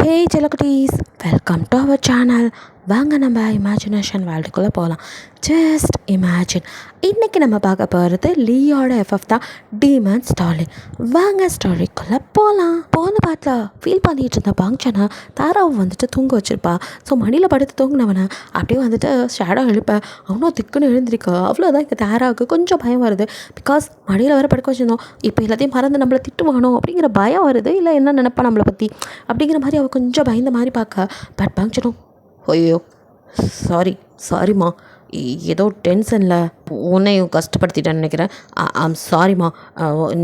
ஹே செல்லக்குட்டீஸ், welcome to our channel. வாங்க நம்ம இமேஜினேஷன் வேர்ல்டுக்குள்ளே போகலாம். Just imagine. இன்றைக்கி நம்ம பார்க்க போகிறது லீயோட எஃப்எஃப் தான், டீமன் ஸ்டாலின். வாங்க ஸ்டோரிக்குள்ளே போகலாம். போன பாட்டில் ஃபீல் பண்ணிகிட்டு இருந்த பங்க்ஷனை தாராவை வந்துட்டு தூங்க வச்சுருப்பா. ஸோ மடியில் படுத்து தூங்கினவனை அப்படியே வந்துட்டு ஷேடோ எழுப்ப அவனும் திக்குன்னு எழுந்திருக்கா. அவ்வளோதான் இங்கே தாராவுக்கு கொஞ்சம் பயம் வருது. பிகாஸ் மடியில் வர படுக்க வச்சுருந்தோம், இப்போ எல்லாத்தையும் மறந்து நம்மளை திட்டுவானோ அப்படிங்கிற பயம் வருது. இல்லை என்ன நினைப்பா நம்மளை பற்றி அப்படிங்கிற மாதிரி அவள் கொஞ்சம் பயந்த மாதிரி பார்க்க. பட் பங்க்ஷனும் ஐயோ சாரிம்மா, ஏதோ டென்ஷனில் உன்னையும் கஷ்டப்படுத்திட்டேன்னு நினைக்கிறேன். ஐம் சாரிம்மா,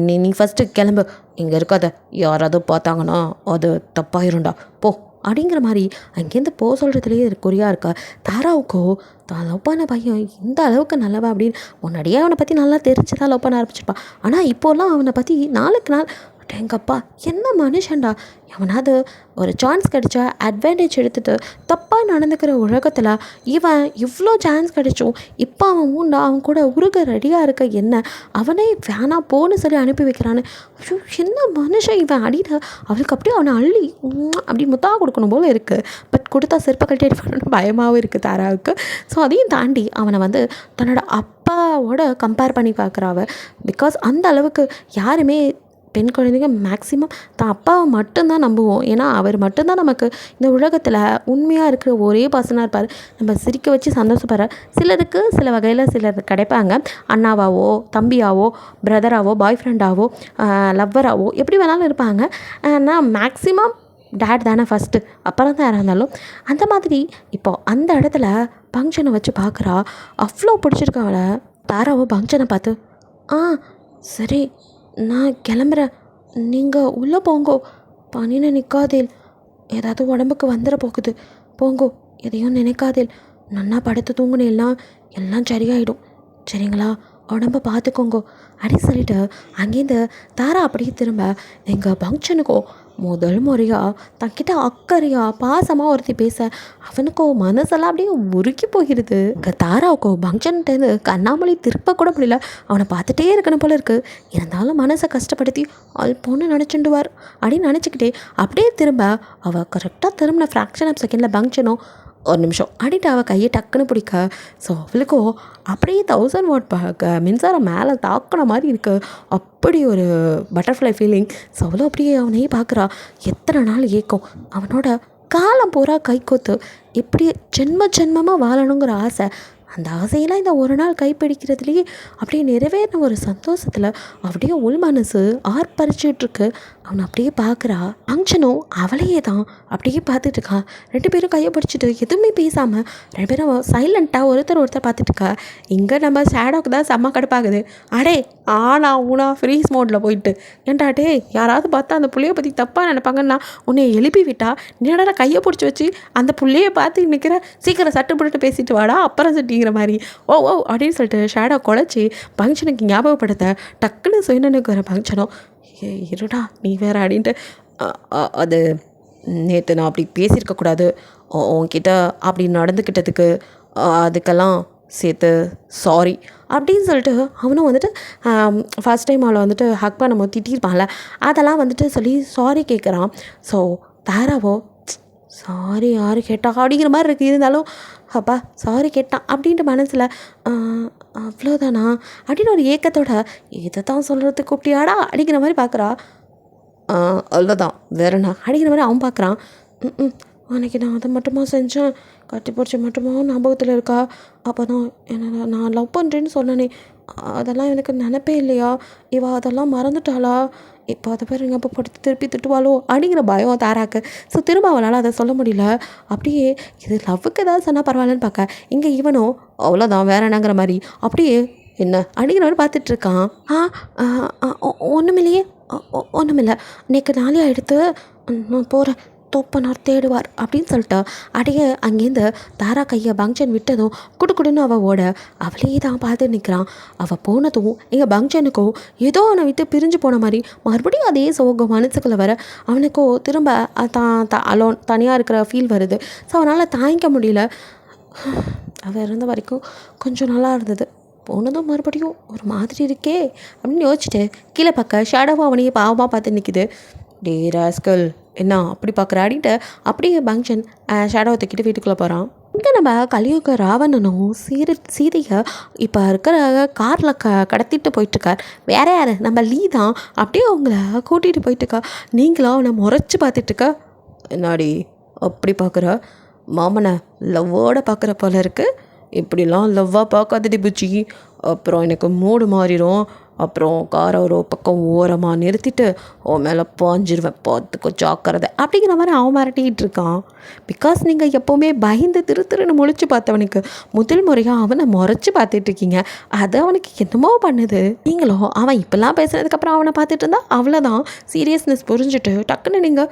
நீ ஃபஸ்ட்டு கிளம்பு, இங்கே இருக்காத, யாராவது பார்த்தாங்கன்னா அது தப்பாயிரும்டா, போ அப்படிங்கிற மாதிரி அங்கேருந்து போக சொல்கிறதுலேயே குறியாக இருக்கா. தாராவுக்கோ தான் லவ் பண்ண பையன் இந்த அளவுக்கு நல்லவா அப்படின்னு முன்னாடியே அவனை பற்றி நல்லா தெரிஞ்சு தான் லவ் பண்ண ஆரம்பிச்சிருப்பான். ஆனால் இப்போல்லாம் அவனை பற்றி நாளுக்கு நாள் எங்கப்பா என்ன மனுஷன்டா, எவனாவது ஒரு சான்ஸ் கிடைச்சா அட்வான்டேஜ் எடுத்துகிட்டு தப்பாக நடந்துக்கிற உலகத்தில் இவன் இவ்வளோ சான்ஸ் கிடைச்சோம் இப்போ அவன் ஊண்டா அவன் கூட உருக ரெடியாக இருக்க என்ன அவனே வேணா போன்னு சொல்லி அனுப்பி வைக்கிறான்னு. ஐயோ என்ன மனுஷன் இவன் அடிட. அவளுக்கு அப்படியே அவனை அள்ளி அப்படி முத்தாக கொடுக்கணும் போல் இருக்குது. பட் கொடுத்தா செருப்பை கழட்டி அடிப்பான்னு பயமாகவும் இருக்குது தாராவுக்கு. ஸோ அதையும் தாண்டி அவனை வந்து தன்னோட அப்பாவோட கம்பேர் பண்ணி பார்க்குறாவ. பிகாஸ் அந்த அளவுக்கு யாருமே பெண் குழந்தைங்க மேக்ஸிமம் தான் அப்பாவை மட்டும்தான் நம்புவோம். ஏன்னா அவர் மட்டும்தான் நமக்கு இந்த உலகத்தில் உண்மையாக இருக்கிற ஒரே பர்சனாக இருப்பார். நம்ம சிரிக்க வச்சு சந்தோஷப்படுற சிலருக்கு சில வகையில் சிலர் கிடைப்பாங்க. அண்ணாவாவோ தம்பியாவோ பிரதராவோ பாய் ஃப்ரெண்டாவோ லவ்வராவோ எப்படி வேணாலும் இருப்பாங்க. ஆனால் மேக்ஸிமம் டேட் தானே ஃபஸ்ட்டு, அப்புறம் தான் யாராக இருந்தாலும். அந்த மாதிரி இப்போது அந்த இடத்துல ஃபங்க்ஷனை வச்சு பார்க்குறா. அவ்வளோ பிடிச்சிருக்க அவளை. தாராவோ ஃபங்க்ஷனை பார்த்து சரி நான் கிளம்புறேன், நீங்கள் உள்ளே போங்கோ, பனின நிற்காதேல், ஏதாவது உடம்புக்கு வந்துட போகுது, போங்கோ, எதையும் நினைக்காதேல், நன்னா படுத்து தூங்குனேன்னா எல்லாம் சரியாயிடும், சரிங்களா, உடம்பை பார்த்துக்கோங்கோ அப்படின்னு சொல்லிட்டு அங்கேருந்து தாரா அப்படியே திரும்ப எங்கள் ஃபங்க்ஷனுக்கோ முதல் முறையாக தங்கிட்ட அக்கறையாக பாசமாக ஒருத்தி பேச அவனுக்கோ மனசெல்லாம் அப்படியே உருக்கி போகிறது. தாராவுக்கோ ஃபங்க்ஷன்ட்டேருந்து கண்ணாமொழி திருப்ப கூட முடியல. அவனை பார்த்துட்டே இருக்கணும் போல இருக்குது. இருந்தாலும் மனசை கஷ்டப்படுத்தி ஆள் பொண்ணு நினச்சிண்டுவார் அப்படின்னு நினச்சிக்கிட்டே அப்படியே திரும்ப அவள் கரெக்டாக திரும்பின ஃப்ராக்ஷன் ஆஃப் செகண்டில் ஃபங்க்ஷனோ ஒரு நிமிஷம் அப்படின்ட்டு அவள் கையை டக்குன்னு பிடிக்க. ஸோ அவளுக்கோ அப்படியே 1000 வாட் மின்சாரம் மேலே தாக்கின மாதிரி இருக்குது. அப்படி ஒரு பட்டர்ஃப்ளை ஃபீலிங். ஸோ அவ்வளோ அப்படியே அவனையே பார்க்குறா. எத்தனை நாள் ஏக்கம் அவனோட காலம் பூரா கை கோத்து இப்படி ஜென்மமாக வாழணுங்கிற ஆசை. அந்த ஆசையெல்லாம் இந்த ஒரு நாள் கைப்பிடிக்கிறதுலேயே அப்படியே நிறைவேறின ஒரு சந்தோஷத்தில் அப்படியே உள் மனசு ஆர்ப்பரிச்சிட்ருக்கு. அவனை அப்படியே பார்க்குறா. ஃபங்க்ஷனும் அவளையே தான் அப்படியே பார்த்துட்டு இருக்கா. 2 பேரும் கையை பிடிச்சிட்டு எதுவுமே பேசாமல் 2 பேரும் சைலண்ட்டாக ஒருத்தர் பார்த்துட்ருக்கா. இங்கே நம்ம ஷேடோக்கு தான் செம்ம கடுப்பாகுது. அடே ஊனா ஃப்ரீஸ் மோடில் போயிட்டு ஏன்டா டே யாராவது பார்த்தா அந்த புள்ளையை பற்றி தப்பாக நினைப்பாங்கன்னா உன்னை எழுப்பி விட்டா என்னடா கையை பிடிச்சி வச்சு அந்த புள்ளையை பார்த்து நிற்கிற, சீக்கிரம் சட்டு போட்டு பேசிட்டு வாடா அப்புறம் சட்டிங்கிற மாதிரி ஓ அப்படின்னு சொல்லிட்டு ஷேடோ குலைச்சி ஃபங்க்ஷனுக்கு ஞாபகப்படுத்த டக்குன்னு சுயநனுக்கு வர ஃபங்க்ஷனோ இருடா நீ வேறு அப்படின்ட்டு அது நேற்று நான் அப்படி பேசியிருக்கக்கூடாது, உன்கிட்ட அப்படி நடந்துக்கிட்டதுக்கு அதுக்கெல்லாம் சேர்த்து சாரி அப்படின்னு சொல்லிட்டு அவனும் வந்துட்டு ஃபஸ்ட் டைம் அவளை வந்துட்டு ஹக் பண்ணும்போது திட்டிருப்பான்ல அதெல்லாம் வந்துட்டு சொல்லி சாரி கேட்குறான். ஸோ தாராவோ சாரி யார் கேட்டா அப்படிங்கிற மாதிரி இருக்குது. இருந்தாலும் அப்பா சாரி கேட்டான் அப்படின்ட்டு மனசில் அவ்வளோதானா அப்படின்னு ஒரு ஏக்கத்தோட இதை தான் சொல்கிறதுக்கு கூப்பிட்டியாடா அப்படிங்கிற மாதிரி பார்க்குறா. அவ்வளோதான் வேறண்ணா அப்படிங்கிற மாதிரி அவன் பார்க்குறான். அன்றைக்கி நான் அதை மட்டுமா செஞ்சேன், கட்டி பிடிச்சி மட்டுமா ஞாபகத்தில் இருக்கா, அப்போ தான் என்ன நான் லவ் பண்ணுறேன்னு சொன்னேனே அதெல்லாம் எனக்கு நினைப்பே இல்லையா, இவ அதெல்லாம் மறந்துட்டாளா, இப்போ அதை பேர் எங்கள் அப்போ படுத்து திருப்பி திட்டுவாளோ அப்படிங்கிற பயம் தாராக்கு. ஸோ திரும்ப அவனால் அதை சொல்ல முடியல. அப்படியே இது லவ்வுக்கு ஏதாவது சொன்னால் பரவாயில்லன்னு பார்க்க இங்கே இவனும் அவ்வளோதான் வேற என்னங்கிற மாதிரி அப்படியே என்ன அப்படிங்கிற மாதிரி பார்த்துட்ருக்கான். ஒன்றுமில்லையே ஒன்றுமில்லை, நேற்று நாளையாக எடுத்து நான் போகிறேன், தோப்பனார் தேடுவார் அப்படின்னு சொல்லிட்டு அடைய அங்கேருந்து தாரா கையை ஃபங்க்ஷன் விட்டதும் குடுக்குடுன்னு அவள் ஓட அவளே தான் பார்த்து நிற்கிறான். அவள் போனதும் எங்கள் ஃபங்க்ஷனுக்கோ ஏதோ அவனை விட்டு பிரிஞ்சு போன மாதிரி மறுபடியும் அதே சோகம் மனசுக்குள்ளே வர அவனுக்கோ திரும்ப அலோன் தனியாக இருக்கிற ஃபீல் வருது. ஸோ அவனால் தாங்கிக்க முடியல. அவள் இருந்த வரைக்கும் கொஞ்சம் நல்லா இருந்தது, போனதும் மறுபடியும் ஒரு மாதிரி இருக்கே அப்படின்னு யோசிச்சுட்டு கீழே பார்க்க ஷேடோவாக அவனையே பாவமாக பார்த்து நிற்கிது. டே ராஸ்கல் என்ன அப்படி பார்க்குற அப்படின்ட்டு அப்படியே பங்க்ஷன் ஷேடோவை தூக்கிட்டு வீட்டுக்குள்ளே போகிறான். இங்கே நம்ம கலியுக ராவணனும் சீதையை இப்போ இருக்கிற காரில் கடத்திட்டு போயிட்டுருக்கார். வேற யார்? நம்ம லீ தான். அப்படியே அவங்கள கூட்டிகிட்டு போயிட்டுருக்கா. நீங்களும் அவனை முறைச்சி பார்த்துட்ருக்க. என்னாடி அப்படி பார்க்குற? மாமனை லவ்வோடு பார்க்குற போல இருக்குது. இப்படிலாம் லவ்வாக பார்க்காதடி புச்சி, அப்புறம் எனக்கு மூடு மாறிடும். அப்புறம் காரை ஒரு பக்கம் ஓரமாக நிறுத்திட்டு அவன் மேலே பாஞ்சிருவேன், பார்த்துக்கோ ஜாக்கிரதை அப்படிங்கிற மாதிரி அவன் மிரட்டிகிட்டு இருக்கான். பிகாஸ் நீங்கள் எப்போவுமே பயந்து திருன்னு முழிச்சு பார்த்தவனுக்கு முதல் முறையாக அவனை முறைச்சி பார்த்துட்ருக்கீங்க. அது அவனுக்கு என்னமோ பண்ணுது. நீங்களும் அவன் இப்போல்லாம் பேசுனதுக்கப்புறம் அவனை பார்த்துட்டு இருந்தா அவ்வளோதான். சீரியஸ்னஸ் புரிஞ்சுட்டு டக்குன்னு நீங்கள்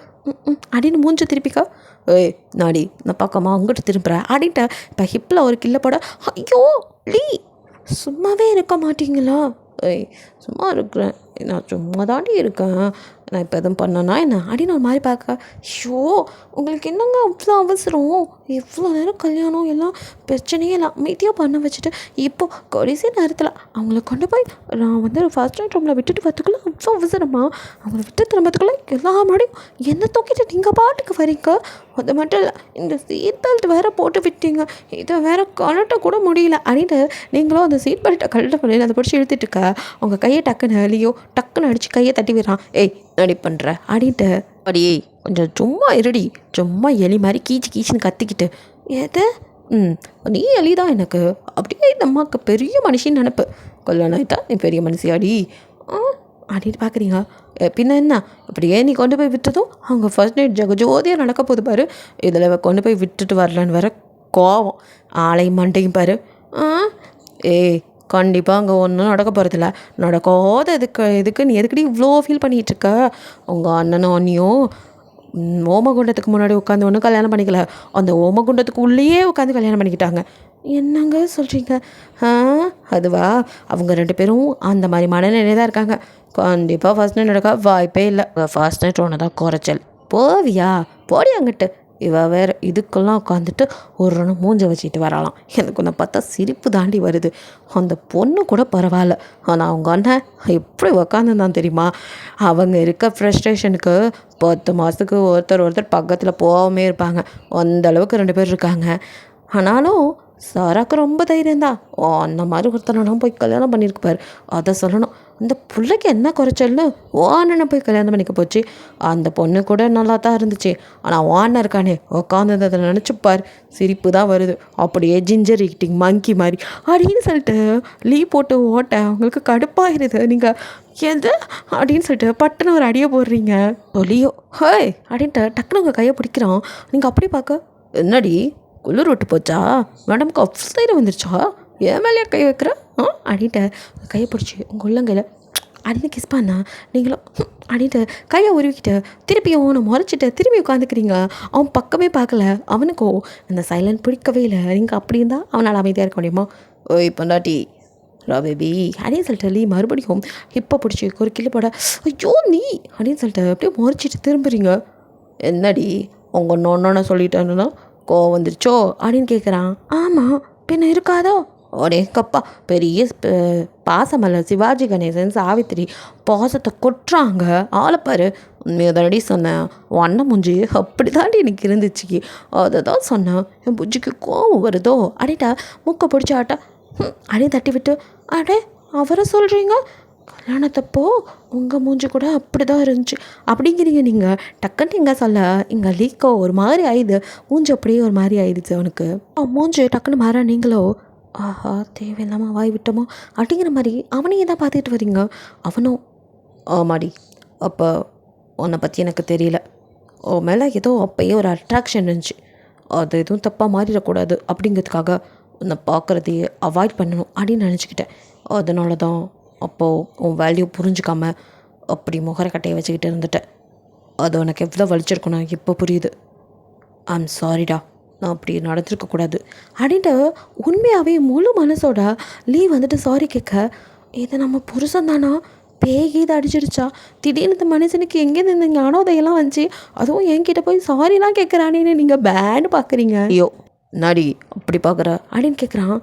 அப்படின்னு மூஞ்சி திருப்பிக்கா. ஏய் நாடி நான் பார்க்காம அங்கிட்டு திரும்புகிறேன் அப்படின்ட்டு இப்போ ஹிப்பில் ஒரு கில்ல போட. ஐயோ லீ சும்மாவே இருக்க மாட்டீங்களா? ஏய் சும்மா இருக்கிறேன், நான் சும்மா தாண்டி இருக்கேன், நான் இப்போ எதுவும் பண்ணேன்னா என்ன அப்படின்னு ஒரு மாதிரி பார்க்க. ஷோ உங்களுக்கு என்னங்க அவ்வளோ அவசரம்? எவ்வளோ நேரம் கல்யாணம் எல்லாம் பிரச்சனையே இல்லை அமைதியாக பண்ண வச்சுட்டு இப்போ கடைசி நேரத்தில் அவங்கள கொண்டு போய் நான் வந்து ஃபர்ஸ்ட் நைட் ரூமில் விட்டுட்டு வரத்துக்குள்ளே அவ்வளோ அவசரமா? அவங்கள விட்டு திரும்பத்துக்குள்ளே எல்லா முன்னாடியும் என்ன தூக்கிட்டு நீங்கள் பாட்டுக்கு வரீங்க. அது மட்டும் இல்லை, இந்த சீட் பெல்ட் வேறு போட்டு விட்டீங்க, இதை வேறு கழட்ட கூட முடியல அப்படின்ட்டு நீங்களும் அந்த சீட் பெல்ட்டை கழட்ட முடியல அதை பிடிச்சி இழுத்துட்டு இருக்க. உங்கள் கையை டக்குன்னு லியோ டக்குன்னு அடித்து கையை தட்டி விடுறான். ஏய் நடி பண்ணுற அப்படின்ட்டு. அடியே கொஞ்சம் சும்மா இருடி, சும்மா எலி மாதிரி கீச்சுன்னு கத்திக்கிட்டு. எது? நீ எலி தான் எனக்கு. அப்படியே இந்த அம்மாவுக்கு பெரிய மனுஷின்னு நினப்பு. கல்யாணம் ஆகிட்டா நீ பெரிய மனுஷியாடி அப்படின்ட்டு பார்க்குறீங்க. பின்ன என்ன அப்படியே நீ கொண்டு போய் விட்டதும் அவங்க ஃபர்ஸ்ட் நைட் ஜோதியாக நடக்க போகுது பாரு. இதில் கொண்டு போய் விட்டுட்டு வரலான்னு வேற கோவம் ஆளையும் மண்டையும் பாரு. ஏய் கண்டிப்பாக அங்கே ஒன்றும் நடக்க போகிறதில்ல. நடக்காத இதுக்கு நீ எதுக்கடி இவ்வளோ ஃபீல் பண்ணிகிட்ருக்க? உங்கள் அண்ணனும் அண்ணியும் ஓமகுண்டத்துக்கு முன்னாடி உட்காந்து ஒன்றும் கல்யாணம் பண்ணிக்கல, அந்த ஓமகுண்டத்துக்கு உள்ளேயே உட்காந்து கல்யாணம் பண்ணிக்கிட்டாங்க. என்னங்க சொல்கிறீங்க? அதுவா அவங்க 2 பேரும் அந்த மாதிரி மனநிலை தான் இருக்காங்க. கண்டிப்பாக ஃபர்ஸ்ட் நைட் நடக்க வாய்ப்பே இல்லை. ஃபர்ஸ்ட் நைட் ஒன்று தான் குறைச்சல். போவியா? போடி அங்கிட்டு. இவள் வேறு இதுக்கெல்லாம் உட்காந்துட்டு ஒரு மூஞ்சை வச்சுட்டு வரலாம். எனக்கு ஒன்று பார்த்தா சிரிப்பு தாண்டி வருது. அந்த பொண்ணு கூட பரவாயில்ல, ஆனால் அவங்க அண்ணன் எப்படி உக்காந்துருந்தான் தெரியுமா? அவங்க இருக்க ஃப்ரஸ்ட்ரேஷனுக்கு 10 மாதத்துக்கு ஒருத்தர் பக்கத்தில் போகாமே இருப்பாங்க. அந்தளவுக்கு 2 பேர் இருக்காங்க. ஆனாலும் சாராக்கு ரொம்ப தைரியம் தான். அந்த மாதிரி ஒருத்தனை போய் கல்யாணம் பண்ணியிருப்பார். அதை சொல்லணும். அந்த பிள்ளைக்கு என்ன குறைச்சல்னு அண்ணனை போய் கல்யாணம் பண்ணிக்க போச்சு. அந்த பொண்ணு கூட நல்லா தான் இருந்துச்சு. ஆனால் அண்ணன் இருக்கானே உட்காந்து அதை நினச்சிப்பார், சிரிப்பு தான் வருது. அப்படியே ஜிஞ்சர் ஈட்டிங் மங்கி மாதிரி அப்படின்னு சொல்லிட்டு லீவ் போட்டு ஓட்ட அவங்களுக்கு கடுப்பாயிருது. நீங்கள் எது அப்படின்னு சொல்லிட்டு பட்டுன்னு ஒரு அடியை போடுறீங்க. சொல்லியோ ஹேய் அப்படின்ட்டு டக்குனு உங்கள் கையை பிடிக்கிறான். நீங்கள் அப்படி பார்க்க என்னடி குளிர் விட்டு போச்சா? மேடம்க்கு அப்சைடு வந்துருச்சா? ஏன் மேலேயே கை வைக்கிற அப்படின்ட்டு கையை பிடிச்சி உங்கள் உள்ளங்கையில் அப்படின்னு கிஸ் பண்ணா. நீங்களும் அப்படின்ட்டு கையை உருவிக்கிட்டு திருப்பியும் அவனை முறைச்சிட்டு திரும்பி உட்காந்துக்கிறீங்க. அவன் பக்கமே பார்க்கல. அவனுக்கும் அந்த சைலண்ட் பிடிக்கவே இல்லை. நீங்கள் அப்படி இருந்தால் அவனால் அமைதியாக இருக்க முடியுமா? ஓய் பொண்டாட்டி பேபி அப்படின்னு சொல்லிட்டு லீ மறுபடியும் இப்போ பிடிச்சி ஒரு கிலோ போட. ஐயோ நீ அப்படின்னு சொல்லிட்டு அப்படியே முறைச்சிட்டு திரும்புறீங்க. என்னடி உங்கள் நொன்னு சொல்லிட்டேன்னா கோவம் வந்துருச்சோ அப்படின்னு கேட்குறான். ஆமாம் பின்ன இருக்காதோ? ஒரே கப்பா பெரிய பாசமல்ல சிவாஜி கணேசன் சாவித்திரி பாசத்தை கொட்டுறாங்க. ஆளைப்பாரு. உண்மையை தாண்டி சொன்னேன். அண்ணன் மூஞ்சி அப்படி தாண்டி எனக்கு இருந்துச்சு. அதை தான் சொன்னேன். என் புஜ்ஜிக்கு கோவம் வருதோ அப்படின்ட்டா மூக்கை பிடிச்சி ஆட்டா அப்படின்னு தட்டி விட்டு அடே அவரை சொல்கிறீங்க கல்யாணத்தப்போ உங்கள் மூஞ்சி கூட அப்படி தான் இருந்துச்சு அப்படிங்கிறீங்க. நீங்கள் டக்குன்னு இங்கே சொல்ல இங்கே லீக்கோ ஒரு மாதிரி ஆயிடுது. மூஞ்சி அப்படியே ஒரு மாதிரி ஆயிடுச்சு அவனுக்கு. மூஞ்சி டக்குன்னு மாற நீங்களோ ஆஹா தேவையில்லாமல் வாய் விட்டோமோ அப்படிங்கிற மாதிரி அவனையே தான் பார்த்துட்டு வரீங்க. அவனும் ஆமாடி அப்போ உன்னை பற்றி எனக்கு தெரியல, உன் மேலே ஏதோ அப்போயே ஒரு அட்ராக்ஷன் இருந்துச்சு, அது எதுவும் தப்பாக மாறிடக்கூடாது அப்படிங்கிறதுக்காக உன்னை பார்க்குறதையே அவாய்ட் பண்ணணும் அப்படின்னு நினச்சிக்கிட்டேன். அதனால தான் அப்போது உன் வேல்யூ புரிஞ்சுக்காம அப்படி முகரக்கட்டையை வச்சுக்கிட்டு இருந்துட்டேன். அது உனக்கு எவ்வளோ வலிச்சிருக்கணும் இப்போ புரியுது. ஐம் சாரிடா, நான் அப்படி நடந்திருக்கக்கூடாது அப்படின்ட்டு உண்மையாகவே முழு மனசோட லீ வந்துட்டு சாரி கேட்க. இதை நம்ம புருஷன் தானா பேகி இதை அடிச்சிருச்சா? திடீர்னு இந்த மனுஷனுக்கு எங்கேருந்து இந்த ஞானோதையெல்லாம் வந்துச்சு? அதுவும் என்கிட்ட போய் சாரிலாம் கேட்குறானேன்னு நீங்கள் பேன்னு பார்க்குறீங்க. ஐயோ நடி அப்படி பார்க்குற அப்படின்னு கேட்குறான்.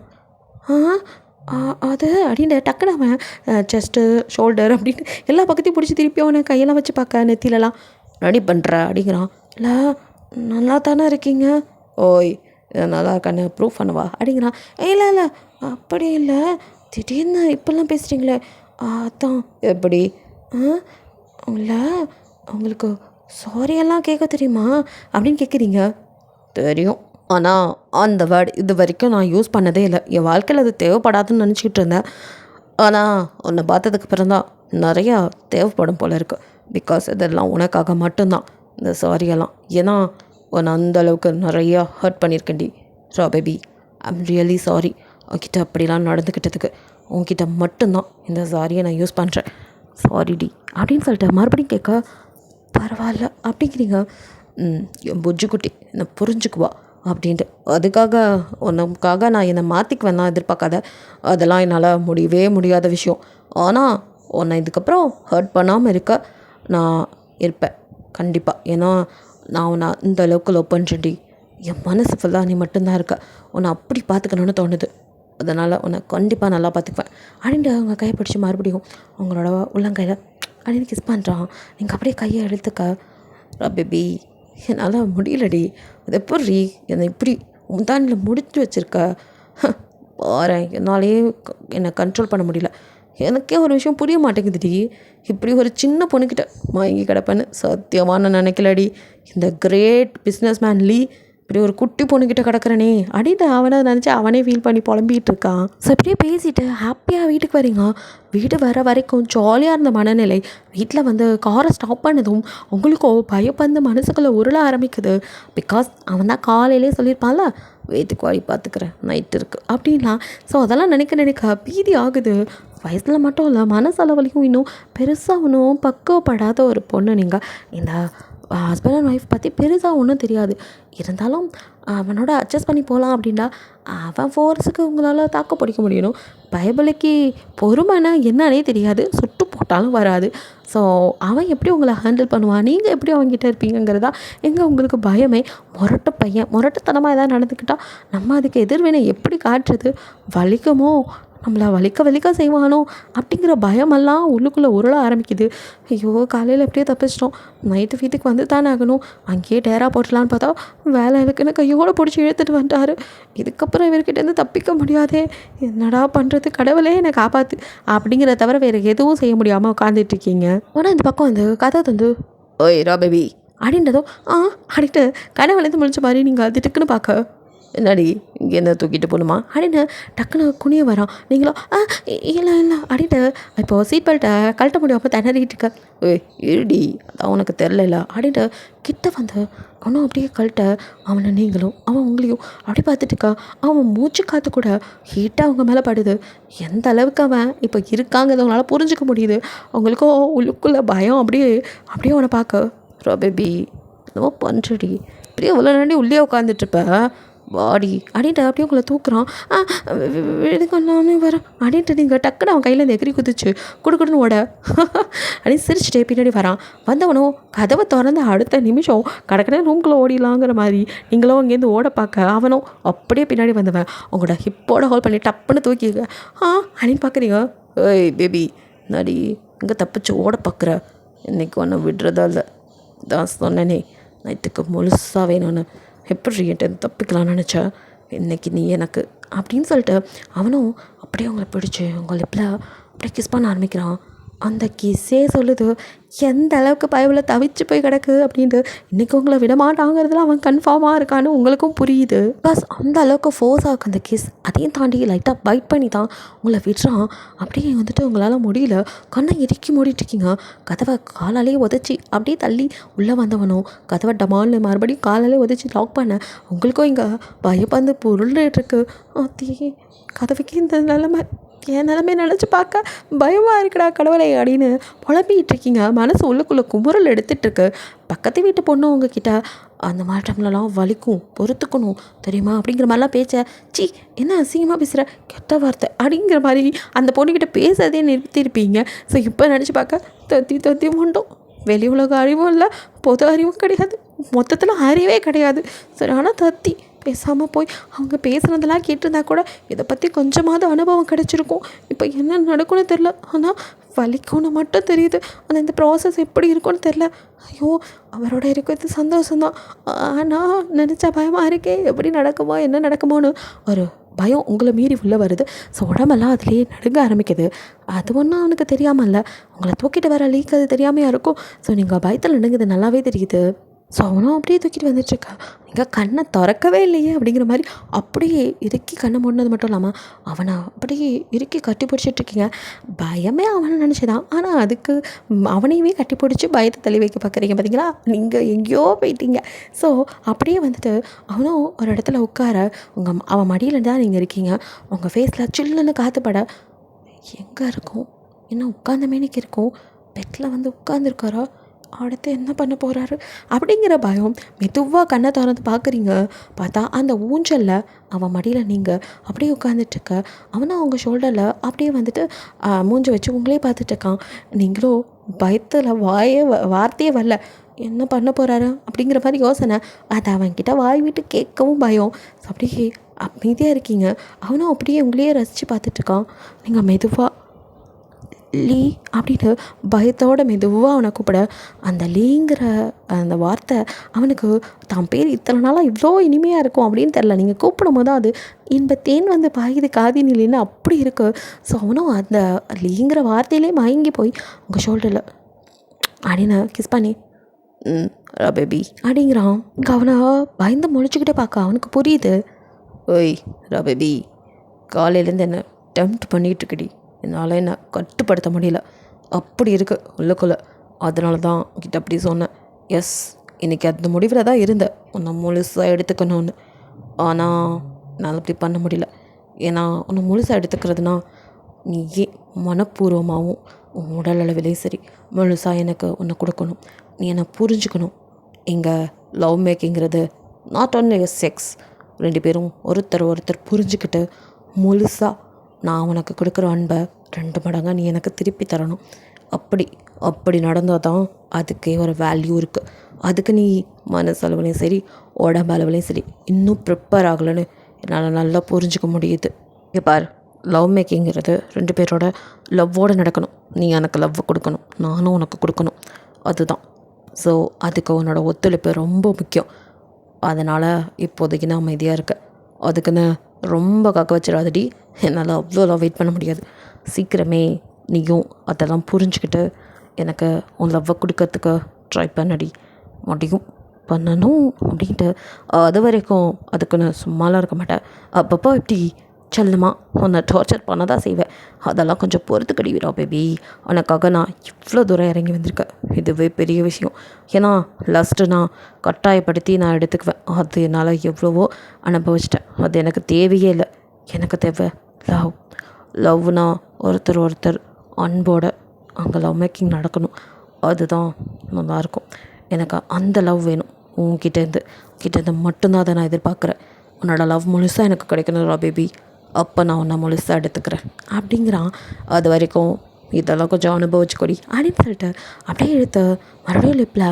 அது அப்படின்னு டக்குன்னு அவன் செஸ்ட்டு ஷோல்டர் அப்படின்னு எல்லா பக்கத்தையும் பிடிச்சி திருப்பி அவனை கையெல்லாம் வச்சு பார்க்க நெத்திலலாம். ரெடி பண்ணுற அப்படிங்கிறான். இல்லை நல்லா தானே இருக்கீங்க. ஓய் நல்லா இருக்கானு ப்ரூவ் பண்ணவா அப்படிங்கிறான். இல்லை இல்லை அப்படி இல்லை, திடீர்னு இப்போல்லாம் பேசுகிறீங்களே அதான். எப்படி இல்லை உங்களுக்கு சாரியெல்லாம் கேட்க தெரியுமா அப்படின்னு கேட்குறீங்க. தெரியும், ஆனால் அந்த வேர்டு இது வரைக்கும் நான் யூஸ் பண்ணதே இல்லை. என் வாழ்க்கையில் அது தேவைப்படாதுன்னு நினச்சிக்கிட்டு இருந்தேன். ஆனால் உன்னை பார்த்ததுக்கு பிறந்தான் நிறையா தேவைப்படும் போல இருக்குது. பிகாஸ் இதெல்லாம் உனக்காக மட்டும்தான் இந்த சாரியெல்லாம். ஏன்னா உன்னை அந்தளவுக்கு நிறையா ஹர்ட் பண்ணியிருக்கேன்டி ரா பேபி. I'm really sorry. உன்கிட்ட அப்படிலாம் நடந்துக்கிட்டதுக்கு. உன்கிட்ட மட்டும்தான் இந்த சாரியை நான் யூஸ் பண்ணுறேன். சாரிடி அப்படின்னு சொல்லிட்டு மறுபடியும் கேட்க, பரவாயில்ல அப்படிங்கிறீங்க. என் புஜ்ஜுக்குட்டி என்னை புரிஞ்சுக்குவா அப்படின்ட்டு. உனக்காக நான் என்னை மாற்றிக்குவேன் தான் எதிர்பார்க்காத. அதெல்லாம் என்னால் முடியவே முடியாத விஷயம். ஆனால் உன்னை இதுக்கப்புறம் ஹர்ட் பண்ணாமல் இருக்க நான் இருப்பேன் கண்டிப்பாக. ஏன்னா நான் உன்னை இந்த அளவுக்கு லவ் பண்ணுறேன்டி. என் மனசு ஃபுல்லாக நீ மட்டும்தான் இருக்க. உன்னை அப்படி பார்த்துக்கணுன்னு தோணுது. அதனால் உன்னை கண்டிப்பாக நல்லா பார்த்துக்குவேன் அப்படின்ட்டு அவங்க கையை பிடிச்சி மறுபடியும் அவங்களோட உள்ளங்கையில் அப்படின்னு கிஸ் பண்ணுறான். நீங்கள் அப்படியே கையை எடுத்துக்க பேபி. என்னால் முடியலடி. அது எப்படி என்னை இப்படி முந்தானில் முடிச்சு வச்சுருக்க பாரு. என்னாலேயே என்னை கண்ட்ரோல் பண்ண முடியல. எனக்கே ஒரு விஷயம் புரிய மாட்டேங்குதுடி. இப்படி ஒரு சின்ன பொண்ணுக்கிட்ட வாங்கி கிடப்பேன்னு சத்தியமாக நான் நினைக்கலடி. இந்த கிரேட் பிஸ்னஸ் மேன் லீ இப்படி ஒரு குட்டி பொண்ணுக்கிட்ட கிடக்குறனே அப்படின்ட்டு அவனை நினச்சி அவனே ஃபீல் பண்ணி புலம்பிகிட்டு இருக்கான். ஸோ இப்படியே பேசிவிட்டு ஹாப்பியாக வீட்டுக்கு வரீங்க. வீடு வர வரைக்கும் ஜாலியாக இருந்த மனநிலை வீட்டில் வந்து காரை ஸ்டாப் பண்ணதும் உங்களுக்கோ பயப்பந்து மனசுக்குள்ளே உருள ஆரம்பிக்குது. பிகாஸ் அவன் தான் காலையிலே சொல்லியிருப்பான்ல, வீட்டுக்கு வழி பார்த்துக்கிறேன், நைட்டு இருக்குது அப்படின்லாம். ஸோ அதெல்லாம் நினைக்க பீதி ஆகுது. வயசில் மட்டும் இல்லை, மனசளவுலையும் இன்னும் பெருசாக ஒன்றும் பக்குவப்படாத ஒரு பொண்ணு நீங்கள். இந்த ஹஸ்பண்ட் அண்ட் ஒய்ஃப் பற்றி பெருசாக ஒன்றும் தெரியாது. இருந்தாலும் அவனோட அட்ஜஸ்ட் பண்ணி போகலாம் அப்படின்னா அவன் ஃபோர்ஸுக்கு உங்களால் தாக்க பிடிக்க முடியணும். பைபிளுக்கு பொறுமைனா என்னன்னே தெரியாது, சுட்டு போட்டாலும் வராது. ஸோ அவன் எப்படி உங்களை ஹேண்டில் பண்ணுவான், நீங்கள் எப்படி அவங்ககிட்ட இருப்பீங்கிறதா எங்கே உங்களுக்கு பயமே. முரட்டு பையன் முரட்டுத்தனமாக எதாவது நடந்துக்கிட்டால் நம்ம அதுக்கு எதிர்வினை எப்படி காட்டுறது, வலிக்குமோ, நம்மளை வலிக்க செய்வானோ அப்படிங்கிற பயமெல்லாம் உள்ளுக்குள்ளே உருள ஆரம்பிக்குது. ஐயோ காலையில் எப்படியே தப்பிச்சிட்டோம், நைட்டு வீட்டுக்கு வந்து தானே ஆகணும். அங்கேயே டேராக போட்டலான்னு பார்த்தா வேலை இருக்குன்னு கையோடு பிடிச்சி இழுத்துட்டு வந்துட்டார். இதுக்கப்புறம் இவர்கிட்டேருந்து தப்பிக்க முடியாதே, என்னடா பண்ணுறது, கடவுளே என்னை காப்பாற்று அப்படிங்கிற தவிர வேறு எதுவும் செய்ய முடியாமல் உட்காந்துட்ருக்கீங்க. ஆனால் இந்த பக்கம் வந்து கதை வந்து ஓய் ரா பேபி அப்படின்றதும் அப்படின்ட்டு கடவுளேருந்து முடிச்ச மாதிரி நீங்கள் திட்டுக்குன்னு பார்க்க, என்னடி இங்கே என்ன தூக்கிட்டு போகணுமா அப்படின்னு டக்குன்னு குனிய வரான். நீங்களோ இல்லை அப்படின்ட்டு இப்போது சீட் பெல்ட்டை கழட்ட முடியாமல் திணறிட்டு இருக்க. ஏய் இருடி, அதான் உனக்கு தெரில அப்படின்ட்டு கிட்ட வந்து அவனும் அப்படியே கழட்ட அவனை நீங்களும் அவன் உங்களையும் அப்படி பார்த்துட்டு இருக்கா. அவன் மூச்சு காற்று கூட ஹீட்டாக அவங்க மேலே படுது. எந்த அளவுக்கு அவன் இப்போ இருக்காங்கிறத அவங்களால புரிஞ்சிக்க முடியுது. அவங்களுக்கும் உள்ளுக்குள்ளே பயம் அப்படியே அவனை பார்க்க, ரோ பேபி என்னவோ பண்ணுறடி, அப்படியே இவ்வளோ நாடி உள்ளே உட்காந்துட்ருப்பேன் வாடி அப்படின்ட்டு அப்படியே உங்களை தூக்குறான். இதுக்கு நானே வரேன் அப்படின்ட்டு நீங்கள் டக்குன்னு அவன் கையில் இந்த எகிரி குதிச்சு கொடுக்குன்னு ஓட அப்படின்னு சிரிச்சுட்டே பின்னாடி வரான். வந்தவனும் கதவை திறந்து அடுத்த நிமிஷம் கடற்கடை ரூம்குள்ளே ஓடிடலாங்கிற மாதிரி நீங்களும் அங்கேருந்து ஓட பார்க்க அவனும் அப்படியே பின்னாடி வந்தவன் உங்களோட ஹிப்போட ஹோல்ட் பண்ணி டப்புன்னு தூக்கிங்க அப்படின்னு பார்க்குறீங்க. ஏய் பேபி நடி இங்கே தப்பிச்சு ஓட பார்க்குற, இன்றைக்கி ஒன்று விடுறதா இல்லை, தான் சொன்னேனே நைட்டுக்கு முழுசாக வேணும்னு, எப்படி என்கிட்ட தப்பிக்கலாம்னு நினச்சா இன்றைக்கி நீ எனக்கு அப்படின்னு சொல்லிட்டு அவனும் அப்படியே அவங்கள பிடிச்சி உங்கள் லிப்பில் அப்படியே கிஸ் பண்ண ஆரம்பிக்கிறான். அந்த கிஸ்ஸே சொல்லுது எந்த அளவுக்கு பைபிளில் தவிச்சு போய் கிடக்கு அப்படின்ட்டு. இன்றைக்கி உங்களை விடமாட்டாங்கிறதுல அவன் கன்ஃபார்மாக இருக்கான்னு உங்களுக்கும் புரியுது. ப்ளஸ் அந்த அளவுக்கு ஃபோர்ஸாக இருக்கு அந்த கிஸ். அதையும் தாண்டி லைட்டாக பைட் பண்ணி தான் உங்களை விடுறான். அப்படியே வந்துட்டு உங்களால் முடியல, கண்ணை இறுக்கி மூடிட்டுருக்கீங்க. கதவை காலாலே உதச்சி அப்படியே தள்ளி உள்ளே வந்தவனும் கதவை டமால்னு மறுபடியும் காலாலே உதச்சி லாக் பண்ண உங்களுக்கும் இங்கே பயப்பந்து பொருள்கிட்ருக்கு. அத்தி கதவைக்கு இந்த நிலைமை, என் நிலைமை நினச்சி பார்க்க பயமாக இருக்குடா கடவுளை அப்படின்னு புலம்பிகிட்டு இருக்கீங்க. மனசு உள்ளுக்குள்ளே குமுறல் எடுத்துகிட்ருக்கு. பக்கத்து வீட்டு பொண்ணு உங்ககிட்ட அந்த மாற்றம்லாம் வலிக்கும், பொறுத்துக்கணும் தெரியுமா அப்படிங்கிற மாதிரிலாம் பேச்ச சி என்ன அசிங்கமாக பேசுகிற, கெட்ட வார்த்தை அப்படிங்கிற மாதிரி அந்த பொண்ணுக்கிட்ட பேசுறதே நிறுத்தியிருப்பீங்க. ஸோ இப்போ நினச்சி பார்க்க தத்தி மண்டோம். வெளி உலக அறிவும் இல்லை, பொது அறிவும் கிடையாது, மொத்தத்தில் அறிவே கிடையாது. சரி ஆனால் தத்தி பேசாமல் போய் அவங்க பேசுனதெல்லாம் கேட்டிருந்தா கூட இதை பற்றி கொஞ்சமாவது அனுபவம் கிடச்சிருக்கும். இப்போ என்ன நடக்கும்னு தெரில. ஆனால் வலிக்கும்னு மட்டும் தெரியுது. ஆனால் இந்த ப்ராசஸ் எப்படி இருக்கும்னு தெரில. ஐயோ, அவரோட இருக்கிறது சந்தோஷம்தான். ஆனால் நினச்சா பயமாக இருக்கே, எப்படி நடக்குமோ என்ன நடக்குமோன்னு ஒரு பயம் உங்களை மீறி உள்ளே வருது. ஸோ உடம்பெல்லாம் அதுலேயே நடுங்க ஆரம்பிக்குது. அது ஒன்றும் அவனுக்கு தெரியாமல் இல்லை, உங்களை தூக்கிட்டு வர லீக் அது தெரியாமையாக இருக்கும். ஸோ நீங்கள் பயத்தில் நடுங்குது நல்லாவே தெரியுது. ஸோ அவனும் அப்படியே தூக்கிட்டு வந்துட்டுருக்கா. நீங்கள் கண்ணை திறக்கவே இல்லையே அப்படிங்கிற மாதிரி அப்படியே இறுக்கி கண்ணை மூடினது மட்டும் இல்லாமல் அவனை அப்படியே இறுக்கி கட்டி பிடிச்சிட்ருக்கீங்க. பயமே அவனை நினச்சிதான். ஆனால் அதுக்கு அவனையுமே கட்டி பிடிச்சி பயத்தை தள்ளி வைக்க பார்க்குறீங்க பார்த்தீங்களா. நீங்கள் எங்கேயோ போயிட்டீங்க. ஸோ அப்படியே வந்துட்டு அவனும் ஒரு இடத்துல உட்கார அவன் மடியில் தான் நீங்கள் இருக்கீங்க. உங்கள் ஃபேஸில் சில்லுன்னு காற்றுப்பட எங்கே இருக்கும், என்ன உட்காந்த மேனிக்கு இருக்கும், பெட்டில் வந்து உட்காந்துருக்காரா, அடுத்து என்ன பண்ண போகிறாரு அப்படிங்கிற பயம். மெதுவாக கண்ணை திறந்து பார்க்குறீங்க. பார்த்தா அந்த ஊஞ்சலில் அவன் மடியில் நீங்கள் அப்படியே உட்காந்துட்ருக்க. அவனும் அவங்க ஷோல்டரில் அப்படியே வந்துட்டு மூஞ்சி வச்சு உங்களே பார்த்துட்ருக்கான். நீங்களும் பயத்தில் வார்த்தையே வரல, என்ன பண்ண போகிறாரு அப்படிங்கிற மாதிரி யோசனை. அதை அவன்கிட்ட வாய் விட்டு கேட்கவும் பயம். அப்படியே அமைதியாக இருக்கீங்க. அவனும் அப்படியே உங்களையே ரசித்து பார்த்துட்ருக்கான். நீங்கள் மெதுவாக லீ அப்படின்னு பயத்தோட மெதுவாக அவனை கூப்பிட அந்த லீங்கிற அந்த வார்த்தை அவனுக்கு தான் பேர் இத்தனை நாளாக இவ்வளோ இனிமையாக இருக்கும் அப்படின்னு தெரில. நீங்கள் கூப்பிடும் போது அது இன்பத்தேன் வந்து பாயுது காதின் இல்லைன்னு அப்படி இருக்குது. ஸோ அவனும் அந்த லீங்கிற வார்த்தையிலே மயங்கி போய் உங்கள் ஷோல்டரில் அப்படின்னு கிஸ் பண்ணி பேபி அப்படிங்கிறான். அவனை பயந்து முழிச்சுக்கிட்டே பார்க்க அவனுக்கு புரியுது. ஓய் பேபி, காலையிலேருந்து என்ன டெம்ப்ட் பண்ணிகிட்ருக்குடி, என்னால் என்ன கட்டுப்படுத்த முடியல, அப்படி இருக்குது உள்ளுக்குள்ளே. அதனால தான் கிட்ட அப்படி சொன்னேன். எஸ், இன்றைக்கி அந்த முடிவில் தான் இருந்தேன் உன்னை முழுசாக எடுத்துக்கணும்னு. ஆனால் நான் அப்படி பண்ண முடியல. ஏன்னா உன்னை முழுசாக எடுத்துக்கிறதுனா நீயே மனப்பூர்வமாகவும் உன் உடல் அளவிலையும் சரி முழுசாக எனக்கு உன்னை கொடுக்கணும். நீ என்னை புரிஞ்சுக்கணும். இங்கே லவ் மேக்கிங்கிறது நாட் ஒன்லி செக்ஸ். 2 பேரும் ஒருத்தர் புரிஞ்சுக்கிட்டு முழுசாக நான் உனக்கு கொடுக்குற அன்பை 2 மடங்காக நீ எனக்கு திருப்பி தரணும். அப்படி நடந்தால் தான் அதுக்கே ஒரு வேல்யூ இருக்குது. அதுக்கு நீ மனசளவுலையும் சரி உடம்பு அளவுலையும் சரி இன்னும் ப்ரிப்பேர் ஆகலைன்னு என்னால் நல்லா புரிஞ்சுக்க முடியுது. இங்கே பார், லவ் மேக்கிங்கிறது 2 பேரோட லவ்வோடு நடக்கணும். நீ எனக்கு லவ்வை கொடுக்கணும், நானும் உனக்கு கொடுக்கணும். அதுதான். ஸோ அதுக்கு உன்னோட ஒத்துழைப்பு ரொம்ப முக்கியம். அதனால் இப்போதைக்கு நான் அமைதியாக இருக்கேன். அதுக்குன்னு ரொம்ப காக்க வச்சிடாதடி. என்னால் அவ்வளோலாம் வெயிட் பண்ண முடியாது. சீக்கிரமே நீயும் அதெல்லாம் புரிஞ்சுக்கிட்டு எனக்கு உன் லவ்வை கொடுக்கறதுக்கு ட்ரை பண்ணடி. முடியும், பண்ணணும் அப்படின்ட்டு. அது வரைக்கும் அதுக்குன்னு சும்மாலாம் இருக்க மாட்டேன். அப்பப்போ இப்படி செல்லமாக உன்னை டார்ச்சர் பண்ண தான் செய்வேன். அதெல்லாம் கொஞ்சம் பொறுத்துக்கடி பேபி. உனக்காக நான் இவ்வளோ தூரம் இறங்கி வந்திருக்கேன். இதுவே பெரிய விஷயம். ஏன்னா லாஸ்ட்டு நான் கட்டாயப்படுத்தி நான் எடுத்துக்குவேன். அது என்னால் எவ்வளவோ அனுபவிச்சிட்டேன். அது எனக்கு தேவையே இல்லை. எனக்கு தேவை லவ்னா ஒருத்தர் அன்போட அங்கே லவ் மேக்கிங் நடக்கணும். அதுதான் நல்லாயிருக்கும். எனக்கு அந்த லவ் வேணும். உங்ககிட்டேருந்து மட்டும்தான் அதை நான் எதிர்பார்க்குறேன். உன்னோட லவ் முழுசாக எனக்கு கிடைக்கணும் பேபி. அப்போ நான் உன்னை முழுசாக எடுத்துக்கிறேன் அப்படிங்கிறான். அது வரைக்கும் இதெல்லாம் கொஞ்சம் அனுபவிச்சுக்கொடி அப்படின்னு சொல்லிட்டு அப்படியே எடுத்து மறுபடியும் லிப்பில்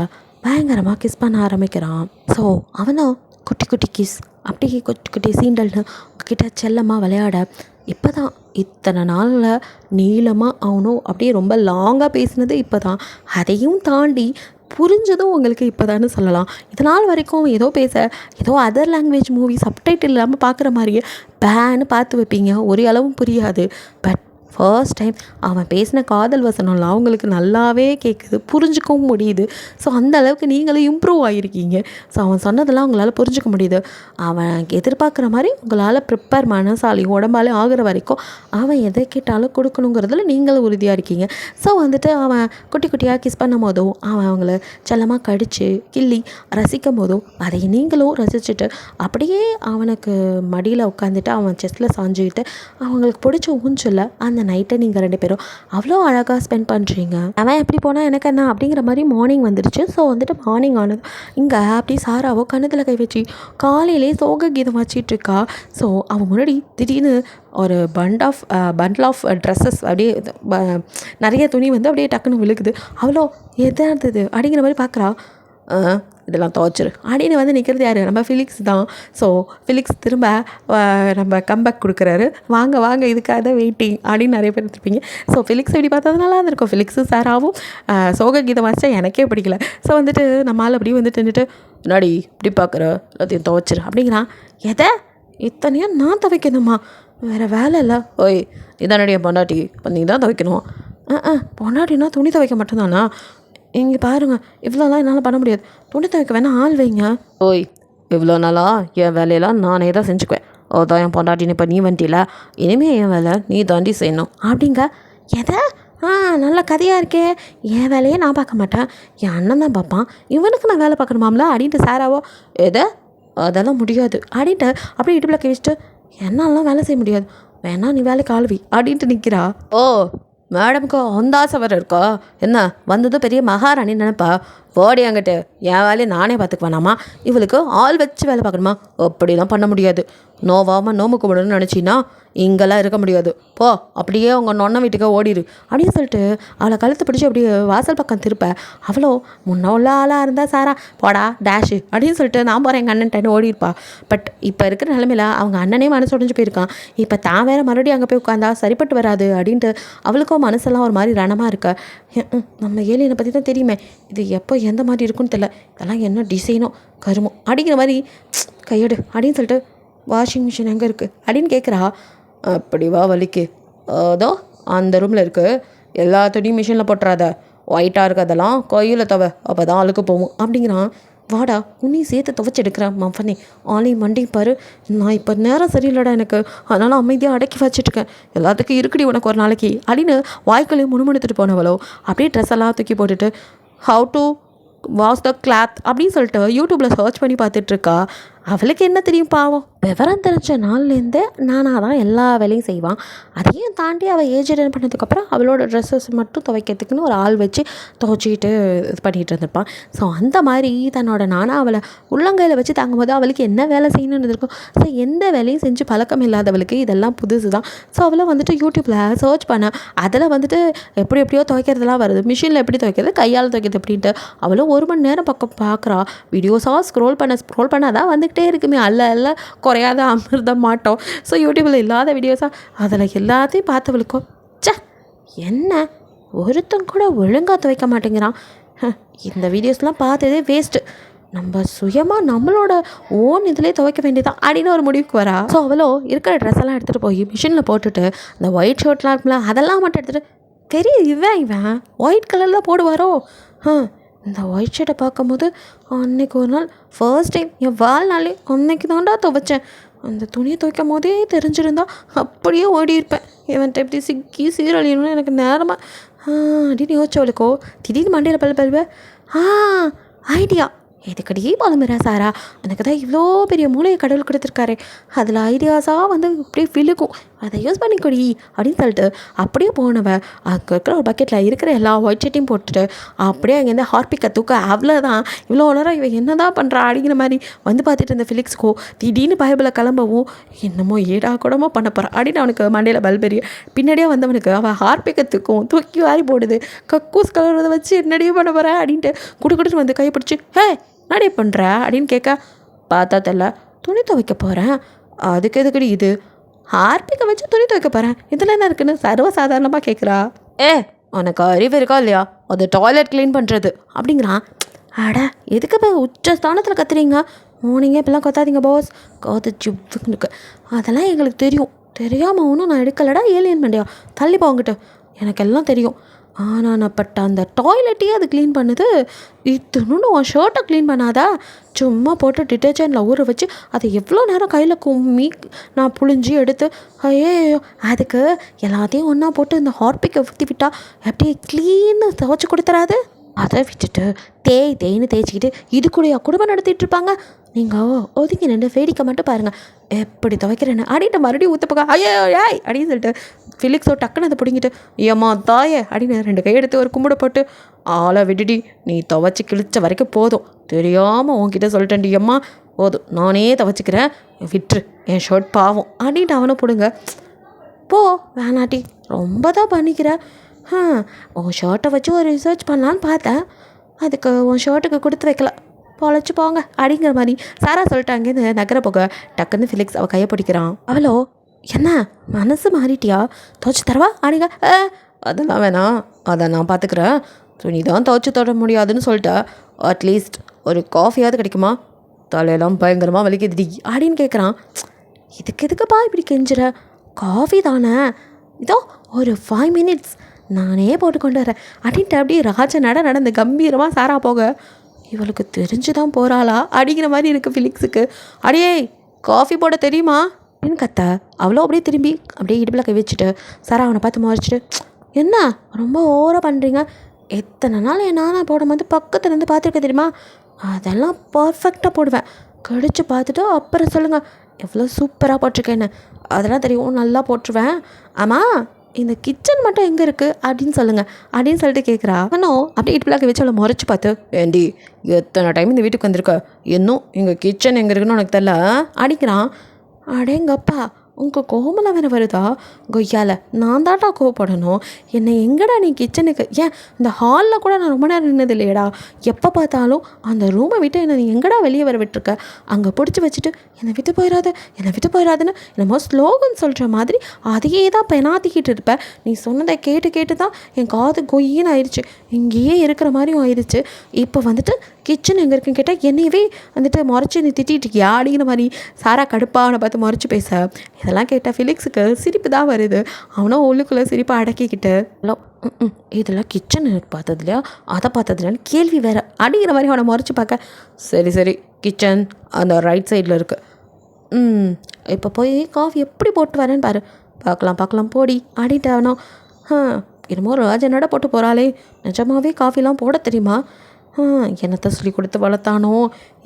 பயங்கரமாக கிஸ் பண்ண ஆரம்பிக்கிறான். ஸோ அவனும் குட்டி கிஸ் அப்படியே குட்டி சீண்டல்னு உங்ககிட்ட செல்லமாக விளையாட இப்போ தான் இத்தனை நாளில் நீளமாக அவனும் அப்படியே ரொம்ப லாங்காக பேசினது இப்போ தான். அதையும் தாண்டி புரிஞ்சதும் உங்களுக்கு இப்போ தானே சொல்லலாம். இதனால் வரைக்கும் ஏதோ அதர் லாங்குவேஜ் மூவி சப்டைட்டில் இல்லாமல் பார்க்குற மாதிரியே பேன்னு பார்த்து வைப்பீங்க. ஒரு அளவும் புரியாது. பட் ஃபர்ஸ்ட் டைம் அவன் பேசின காதல் வசனம்லாம் அவங்களுக்கு நல்லாவே கேட்குது, புரிஞ்சுக்கவும் முடியுது. ஸோ அந்த அளவுக்கு நீங்களும் இம்ப்ரூவ் ஆகியிருக்கீங்க. ஸோ அவன் சொன்னதெல்லாம் உங்களால் புரிஞ்சுக்க முடியுது. அவன் எதிர்பார்க்குற மாதிரி உங்களால் ப்ரிப்பேர் மனசாலையும் உடம்பாலையும் ஆகிற வரைக்கும் அவன் எதை கேட்டாலும் கொடுக்கணுங்கிறதுல நீங்களும் உறுதியாக இருக்கீங்க. ஸோ வந்துட்டு அவன் குட்டியாக கிஸ் பண்ணும் போதும் அவன் அவங்கள செல்லமாக கடித்து கிள்ளி ரசிக்கும் போதும் அதை நீங்களும் ரசிச்சுட்டு அப்படியே அவனுக்கு மடியில் உட்காந்துட்டு அவன் செஸ்ட்டில் சாஞ்சிக்கிட்டு அவங்களுக்கு பிடிச்ச ஊஞ்சல அந்த நைட்டை நீங்கள் 2 பேரும் அவ்வளோ அழகாக ஸ்பெண்ட் பண்ணுறீங்க. அவன் எப்படி போனால் எனக்கு என்ன அப்படிங்கிற மாதிரி மார்னிங் வந்துடுச்சு. ஸோ வந்துட்டு மார்னிங் ஆனது இங்கே அப்படி சாராவோ கணத்தில் கை வச்சு காலையிலே சோக கீதம் வச்சிட்ருக்கா. ஸோ அவன் முன்னாடி திடீர்னு ஒரு பண்டில் ஆஃப் ட்ரெஸ்ஸஸ் அப்படியே நிறைய துணி வந்து அப்படியே டக்குன்னு விழுகுது. அவ்வளோ எதாக இருந்தது அப்படிங்கிற மாதிரி பார்க்குறா. இதெல்லாம் துவைச்சிரு அப்படின்னு வந்து நிற்கிறது யார்? நம்ம ஃபிலிக்ஸ் தான். ஸோ ஃபிலிக்ஸ் திரும்ப நம்ம கம்பேக் கொடுக்குறாரு. வாங்க வாங்க இதுக்காக தான் வெயிட்டிங் அப்படின்னு நிறைய பேர் எடுத்துருப்பீங்க. ஸோ ஃபிலிக்ஸ் எப்படி பார்த்தது நல்லா இருந்திருக்கும். ஃபிலிக்ஸும் சாராவும் சோக கீதம் வாசிச்சா எனக்கே பிடிக்கல. ஸோ வந்துட்டு நம்மளால் அப்படி வந்துட்டு நின்றுட்டு முன்னாடி இப்படி பார்க்குற எல்லாத்தையும் துவைச்சிரு அப்படிங்கிறான். எதை இத்தனையும் நான் துவைக்கணுமா? வேறு வேலை இல்லை. ஓய் இதானடியா பொண்டாட்டி, இப்போ நீ தான் துவைக்கணும். பொண்டாட்டினா துணி துவைக்க மட்டும்தானா? இங்கே பாருங்கள், இவ்வளோலாம் என்னால் பண்ண முடியாது. துணி துவைக்க வேணால் ஆள் வைங்க. ஓய் இவ்வளோ நாளாக என் வேலையெல்லாம் நானே தான் செஞ்சுக்குவேன். அதான் என் பொண்டாட்டின்னு இப்போ நீ வந்துட்டில, இனிமேல் என் வேலை நீ தாண்டி செய்யணும் அப்படிங்க. எதை? நல்ல கதையாக இருக்கே. என் வேலையே நான் பார்க்க மாட்டேன், என் அண்ணன் தான் பார்ப்பான், இவனுக்கு நான் வேலை பார்க்கணுமாம்ல அப்படின்ட்டு சாராவோ. எதை? அதெல்லாம் முடியாது அப்படின்ட்டு அப்படியே இடுப்பில் கழிச்சிட்டு என்னாலாம் வேலை செய்ய முடியாது, வேணா நீ வேலைக்கு ஆளுவி அப்படின்ட்டு நிற்கிறா. ஓ மேடமுக்கு அந்த ஆசை வர இருக்கா என்ன? வந்ததும் பெரிய மகாராணி நினைப்பா. போடி அங்கிட்டு, என் வேலையை நானே பார்த்துக்க வேணாமா? இவளுக்கு ஆள் வச்சு வேலை பார்க்கணுமா? அப்படிலாம் பண்ண முடியாது. நோவாமல் நோம்பு கும்பிடணும்னு நினச்சின்னா இங்கெல்லாம் இருக்க முடியாது. போ அப்படியே உங்கள் நொன்ன வீட்டுக்கு ஓடிடு அப்படின்னு சொல்லிட்டு அவளை கழுத்து பிடிச்சி அப்படியே வாசல் பக்கம் திருப்ப. அவ்வளோ முன்ன உள்ள ஆளாக இருந்தால் சாரா போடா டேஷு அப்படின்னு சொல்லிட்டு நான் போகிறேன் எங்கள் அண்ணன்ட்டு ஓடிருப்பா. பட் இப்போ இருக்கிற நிலமையில அவங்க அண்ணனே மனசு உடஞ்சு போயிருக்கான். இப்போ தான் வேறு மறுபடியும் அங்கே போய் உட்காந்தா சரிப்பட்டு வராது அப்படின்ட்டு அவளுக்கும் மனசெல்லாம் ஒரு மாதிரி ரணமாக இருக்கா. நம்ம ஏலியனை பற்றி தான் தெரியுமே, இது எப்போ எந்த மாதிரி இருக்குன்னு தெரியல, இதெல்லாம் என்ன டிசைனோ கருமோ அப்படிங்கிற மாதிரி கையெடு அப்படின்னு சொல்லிட்டு வாஷிங் மிஷின் எங்கே இருக்குது அப்படின்னு கேட்குறா. அப்படி வா வலிக்கு, அதோ அந்த ரூமில் இருக்குது, எல்லா துணியும் மிஷினில் போட்டுறாத, ஒயிட்டாக இருக்கிறதெல்லாம் கையில் தவ, அப்போ தான் அழுக்கு போகும் அப்படிங்கிறான். வாடா உன்னையும் சேர்த்து துவைச்சி எடுக்கிறேன் மஃபனே, ஆளையும் மண்டி பாரு, நான் இப்போ நேரம் சரியில்லடா எனக்கு, அதனால் அமைதியாக அடக்கி வச்சிட்ருக்கேன், எல்லாத்துக்கும் இருக்குடி உனக்கு ஒரு நாளைக்கு அப்படின்னு வாய்க்களையும் முணுமுணுத்துட்டு போனவளோ அப்படியே ட்ரெஸ் எல்லாம் தூக்கி போட்டுட்டு how to wash the cloth அப்படின்னு சொல்லிட்டு யூடியூப்பில் சர்ச் பண்ணி பார்த்துட்ருக்கா. அவளுக்கு என்ன தெரியும் பாவம், விவரம் தெரிஞ்ச நாள்லேருந்தே நானாக தான் எல்லா வேலையும் செய்வான். அதையும் தாண்டி அவள் ஏஜ் அட்டன் பண்ணதுக்கப்புறம் அவளோட ட்ரெஸ்ஸஸ் மட்டும் துவைக்கிறதுக்குன்னு ஒரு ஆள் வச்சு துவைச்சிக்கிட்டு இது பண்ணிகிட்டு இருந்திருப்பான். ஸோ அந்த மாதிரி தன்னோட நானாக அவளை உள்ளங்கையில் வச்சு தாங்கும்போது அவளுக்கு என்ன வேலை செய்யணுன்னு இருக்கும். ஸோ எந்த வேலையும் செஞ்சு பழக்கம் இல்லாதவளுக்கு இதெல்லாம் புதுசு தான். ஸோ அவளை வந்துட்டு யூடியூப்பில் சர்ச் பண்ண அதில் வந்துட்டு எப்படியோ துவைக்கிறதுலாம் வருது, மிஷினில் எப்படி துவைக்கிறது, கையால் துவைக்கிறது அப்படின்ட்டு அவளும் 1 மணி நேரம் பக்கம் பார்க்குறா. வீடியோஸாக ஸ்க்ரோல் பண்ண தான் வந்துக்கிட்டே இருக்குமே, அல்ல குறையாத அமிர்த மாட்டோம். ஸோ யூடியூப்பில் இல்லாத வீடியோஸாக அதில் எல்லாத்தையும் பார்த்தவளுக்கும் என்ன ஒருத்தன் கூட ஒழுங்காக துவைக்க மாட்டேங்கிறான், இந்த வீடியோஸ்லாம் பார்த்ததே வேஸ்ட்டு, நம்ம சுயமாக நம்மளோட ஓன் இதிலே துவைக்க வேண்டியதான் அப்படின்னு ஒரு முடிவுக்கு வரா. ஸோ அவளோ இருக்கிற ட்ரெஸ் எல்லாம் எடுத்துகிட்டு போய் மிஷினில் போட்டுட்டு அந்த ஒயிட் ஷர்ட்லாம் இருக்குல்ல அதெல்லாம் மட்டும் எடுத்துகிட்டு பெரிய இவன் ஒயிட் கலரில் போடுவாரோ. இந்த ஒயிட் ஷர்ட்டை பார்க்கும்போது அன்றைக்கி ஒரு நாள் ஃபர்ஸ்ட் டைம் என் வாழ்நாளே அன்னைக்கு தான்டா துவைச்சேன், அந்த துணியை துவைக்கும் போதே தெரிஞ்சிருந்தா அப்படியே ஓடியிருப்பேன், இவன்ட்ட எப்படி சிக்கி சீரழியணும்னு எனக்கு நேரமாக அப்படின்னு யோசிச்சவளுக்கோ திடீர்னு மண்டையில் பல்பல்வ ஐடியா. எதுக்கடி பழம்புறா சாரா, எனக்கு தான் இவ்வளோ பெரிய மூளையை கடவுள் கொடுத்துருக்காரு, அதில் ஐடியாஸாக வந்து அப்படியே விழுக்கும், அதை யூஸ் பண்ணிக்கொடி அப்படின்னு சொல்லிட்டு அப்படியே போனவ அங்கே இருக்கிற ஒரு பக்கெட்டில் இருக்கிற எல்லா ஒயிட் ஷர்ட்டையும் போட்டுட்டு அப்படியே அங்கேருந்து ஹார்பிக்கை தூக்க. அவ்வளோதான், இவ்வளோ நேரம் இவன் என்ன தான் பண்ணுறா அப்படிங்கிற மாதிரி வந்து பார்த்துட்டு இருந்த ஃபிலிக்ஸ்கோ திடீர்னு பைபிளை கிளம்பவும் என்னமோ ஏடா கூடமோ பண்ண போகிறான் அப்படின்னு அவனுக்கு மண்டையில் பல்பெரிய. பின்னாடியே வந்தவனுக்கு அவள் ஹார்பிக்கை தூக்கி வாரி போடுது, கக்கூஸ் கலர்றதை வச்சு என்னடியே பண்ண போகிற அப்படின்ட்டு குடுக்குடுன்னு வந்து கைப்பிடிச்சி நடி பண்ணுற அப்படின்னு கேட்க. பார்த்தா தெரியல, துணி துவைக்க போகிறேன், அதுக்கு எதுக்கடி இது, ஹார்பிக்கை வச்சு துணி துவைக்க போகிறேன், இதில் என்ன இருக்குன்னு சர்வசாதாரணமாக கேட்குறா. உனக்கு அறிவு இருக்கா இல்லையா, அது டாய்லெட் க்ளீன் பண்ணுறது அப்படிங்கிறான். அட எதுக்கு இப்போ உச்ச ஸ்தானத்தில் கத்துறீங்க, நீங்கள் இப்பெல்லாம் கத்தாதீங்க பாஸ், காது ஜிவ்வுக்கு, அதெல்லாம் எங்களுக்கு தெரியும், தெரியாமல் ஒன்றும் நான் எடுக்கலடா ஏலியன் மண்டியா, தள்ளி போங்கிட்டு, எனக்கு எல்லாம் தெரியும், ஆனால் நான் பட்ட அந்த டாய்லெட்டையே அது க்ளீன் பண்ணுது, இதுன்னு உன் ஷர்ட்டை க்ளீன் பண்ணாதா, சும்மா போட்டு டிட்டர்ஜென்ட்டில் ஊற வச்சு அதை எவ்வளோ நேரம் கையில் கும்மி நான் புழிஞ்சி எடுத்து ஐயோ அதுக்கு எல்லாத்தையும் ஒன்றா போட்டு இந்த ஹார்பிக்கை ஊற்றி விட்டா அப்படியே க்ளீன்னு துவைச்சி கொடுத்துறாது, அதை விட்டுட்டு தேய்ன்னு தேய்ச்சிக்கிட்டு இது கூடயா குடும்பம் நடத்திட்டுருப்பாங்க, நீங்கள் ஒதுங்கி நின்று வேடிக்கை மட்டும் பாருங்கள் எப்படி துவைக்கிறேன்னு அப்படின்ட்டு மறுபடியும் ஊற்றப்போக்கா. ஐயோ ஏய் அப்படின்னு சொல்லிட்டு ஃபிலிக்ஸோ டக்குன்னு அதை பிடிங்கிட்டு ஏம்மா தாயே அப்படின்னு 2 கை எடுத்து ஒரு கும்பிட போட்டு ஆளை விடுடி, நீ துவைச்சி கிழிச்ச வரைக்கும் போதும், தெரியாமல் உன்கிட்ட சொல்லிட்டேன்டி அம்மா, போதும் நானே துவைச்சிக்கிறேன், விட்டுரு என் ஷர்ட் பாவம் அப்படின்ட்டு அவனை போடுங்க. போ வேணாட்டி ரொம்ப தான் பண்ணிக்கிறேன், உன் ஷர்ட்டை வச்சு ஒரு ரிசர்ச் பண்ணலான்னு பார்த்தேன், அதுக்கு உன் ஷர்ட்டுக்கு கொடுத்து வைக்கல, பொழைச்சி போங்க அப்படிங்கிற மாதிரி சாரா சொல்லிட்டாங்க. இந்த நகர போக டக்குன்னு ஃபிலிக்ஸ் அவள் கையை பிடிக்கிறான். அவளோ என்ன மனசு மாறிட்டியா, துவச்சி தரவா அப்படிங்க. அதெல்லாம் வேணாம், அதை நான் பார்த்துக்கிறேன், துணி தான் துவச்சி தொட முடியாதுன்னு சொல்லிட்டா, அட்லீஸ்ட் ஒரு காஃபியாவது கிடைக்குமா, தலையெல்லாம் பயங்கரமாக வலிக்குதுடி அப்படின்னு கேட்குறான். இதுக்கு எதுக்குப்பா இப்படி கெஞ்சுற, காஃபி தானே, இதோ ஒரு 5 minutes நானே போட்டு கொண்டு வரேன் அப்படின்ட்டு அப்படியே ராஜ நடந்து கம்பீரமாக சாரா போக இவளுக்கு தெரிஞ்சு தான் போகிறாளா அப்படிங்கிற மாதிரி இருக்குது ஃபிலிக்ஸுக்கு. அடியே காஃபி போட தெரியுமா அப்படின்னு கத்த. அவ்வளோ அப்படியே திரும்பி அப்படியே இடுப்பில் கை வச்சுட்டு சாரா அவனை பார்த்து முறைச்சிட்டு, என்ன ரொம்ப ஓவராக பண்ணுறீங்க, எத்தனை நாள் நான் போடும்போது பக்கத்துலேருந்து பார்த்துருக்க தெரியுமா, அதெல்லாம் பர்ஃபெக்டாக போடுவேன், கடிச்சு பார்த்துட்டு அப்புறம் சொல்லுங்கள் எவ்வளோ சூப்பராக போட்டிருக்கேன்னு. அதெல்லாம் தெரியும், நல்லா போட்டுருவேன். ஆமாம் இந்த கிச்சன் மட்டும் எங்கே இருக்குது அப்படின்னு சொல்லுங்கள் அப்படின்னு சொல்லிட்டு கேட்குறா. அவனும் அப்படியே இடுப்பில் வச்சு அவளை முறைச்சி பார்த்து, ஏண்டி எத்தனை டைம் இந்த வீட்டுக்கு வந்திருக்க, இன்னும் எங்கள் கிச்சன் எங்கே இருக்குன்னு உனக்கு தெரியல அடிக்கிறான். அடேங்கப்பா உங்கள் கோமலை வேறு வருதா, கொய்யால நான் தாட்டா கோவப்படணும், என்னை எங்கடா நீ கிச்சனுக்கு, ஏன் இந்த ஹாலில் கூட நான் ரொம்ப நேரம் நின்னது இல்லையடா, எப்போ பார்த்தாலும் அந்த ரூமை விட்டு என்னை நீ எங்கடா வெளியே வர விட்டுருக்க, அங்கே பிடிச்சி வச்சுட்டு என்னை விட்டு போயிடாதுன்னு என்னமோ ஸ்லோகன் சொல்கிற மாதிரி அதையே தான் பெனாத்திக்கிட்டு இருப்பேன். நீ சொன்னதை கேட்டு தான் என் காது கொய்யின்னு ஆயிடுச்சு, இங்கேயே இருக்கிற மாதிரியும் ஆயிடுச்சு. இப்போ வந்துட்டு கிச்சன் எங்கே இருக்குன்னு கேட்டால் என்னையவே வந்துட்டு முறைச்சி நீ திட்டிகிட்டியா அப்படிங்கிற மாதிரி சாரா கடுப்பாக அவனை பார்த்து முறைச்சி பேச. இதெல்லாம் கேட்டால் ஃபிலிக்ஸுக்கு சிரிப்பு தான் வருது. அவனும் உள்ளுக்குள்ளே சிரிப்பை அடக்கிக்கிட்டு, ஹலோ இதெல்லாம் கிச்சன் எனக்கு பார்த்தது இல்லையா, அதை பார்த்தது இல்லைன்னு கேள்வி வேறு அப்படிங்கிற மாதிரி அவனை முறைச்சி பார்க்க, சரி கிச்சன் அந்த ரைட் சைடில் இருக்குது, இப்போ போய் காஃபி எப்படி போட்டு வரேன்னு பாரு, பார்க்கலாம் போடி அப்படின்ட்டு அவனும், என்னமோ ராஜனோட போட்டு போகிறாளே, நிஜமாவே காஃபிலாம் போட தெரியுமா, என்னத்தை சொல்லி கொடுத்து வளர்த்தானோ,